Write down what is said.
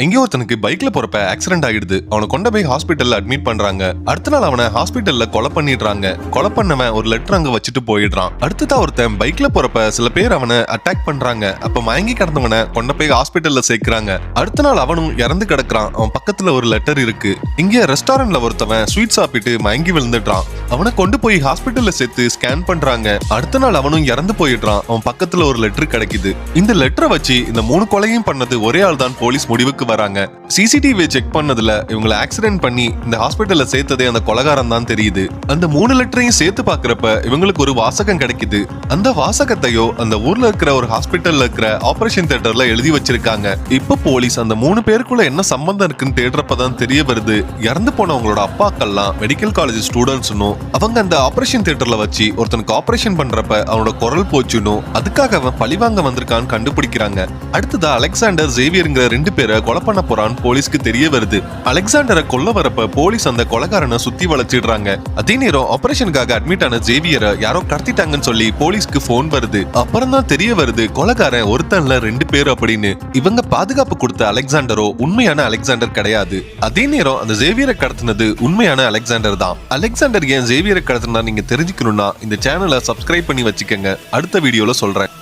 எங்கேயோ ஒருத்தனுக்கு பைக்ல போறப்ப ஆக்சிடென்ட் ஆயிடுது. அவனை கொண்டு போய் ஹாஸ்பிட்டல்ல அட்மிட் பண்றாங்க. அடுத்த நாள் அவனை ஹாஸ்பிட்டல்ல கொலை பண்ணிடுறாங்க. கொலை பண்ணவன் ஒரு லெட்டர் அங்க வச்சுட்டு போயிடுறான். அடுத்ததா ஒருத்தன் பைக்ல போறப்ப சில பேர் அவனை அட்டாக் பண்றாங்க. அப்ப மயங்கி கிடந்தவனை கொண்டு போய் ஹாஸ்பிட்டல்ல சேர்க்கிறாங்க. அடுத்த நாள் அவனும் இறந்து கிடக்குறான். அவன் பக்கத்துல ஒரு லெட்டர் இருக்கு. இங்க ரெஸ்டாரண்ட்ல ஒருத்தவன் ஸ்வீட் சாப்பிட்டு மயங்கி விழுந்துடுறான். அவனை கொண்டு போய் ஹாஸ்பிட்டல்ல சேர்த்து ஸ்கேன் பண்றாங்க. அடுத்த நாள் அவனும் இறந்து போயிடுறான். அவன் பக்கத்துல ஒரு லெட்டர் கிடைக்குது. இந்த லெட்டரை வச்சு இந்த 3 கொலையும் பண்ணது ஒரே ஆள் தான் போலீஸ் முடிவுக்கு வராங்க. சிசிடிவி செக் பண்ணதுல இவங்களை ஆக்சிடென்ட் பண்ணி இந்த ஹாஸ்பிட்டல்ல சேர்த்ததே அந்த கொலைகாரன் தான் தெரியுது. அந்த 3 லெட்டரையும் சேர்த்து பாக்குறப்ப இவங்களுக்கு ஒரு வாசகம் கிடைக்குது. அந்த வாசகத்தையோ அந்த ஊர்ல இருக்கிற ஒரு ஹாஸ்பிட்டல்ல இருக்கிற ஆபரேஷன் தியேட்டர்ல எழுதி வச்சிருக்காங்க. இப்ப போலீஸ் அந்த 3 பேருக்குள்ள என்ன சம்பந்தம் இருக்குன்னு தேடுறப்பதான் தெரிய வருது. இறந்து போனவங்களோட அப்பாக்கள்லாம் மெடிக்கல் காலேஜ் ஸ்டூடெண்ட்ஸ்னும் அவங்க அந்த ஆபரேஷன் தியேட்டர்ல வச்சு ஒருத்தனுக்கு ஆபரேஷன் பண்றப்ப அவனோட குரல் போச்சுனும் அதுக்காக அவன் பழிவாங்க வந்திருக்கான்னு கண்டுபிடிக்கிறாங்க. அடுத்ததா அலெக்சாண்டர் ஜேவியர்ங்கிற 2 பேரை கொலை பண்ண போறான்னு போலீஸ்க்கு தெரிய வருது. அலெக்சாண்டரை கொல்ல வரப்ப போலீஸ் அந்த கொலைகாரனை சுத்தி வளைச்சிடுறாங்க. அதே நேரம் ஆபரேஷனுக்காக அட்மிட் ஆன ஜேவியரை யாரோ கடத்திட்டாங்கன்னு சொல்லி போலீஸ்க்கு போன் வருது. அப்புறம் தான் தெரிய வருது கொலைகாரன் ஒருத்தன்ல 2 பேர் அப்படின்னு. இவங்க பாதுகாப்பு கொடுத்த அலெக்சாண்டரோ உண்மையான அலெக்சாண்டர் கிடையாது. அதே நேரம் அந்த ஜேவியரை கடத்தினது உண்மையான அலெக்சாண்டர் தான். அலெக்சாண்டர் ஏன் ஜேவியரை கடத்தினா நீங்க தெரிஞ்சுக்கணும்னா இந்த சேனலை சப்ஸ்கிரைப் பண்ணி வச்சுக்கோங்க. அடுத்த வீடியோல சொல்றேன்.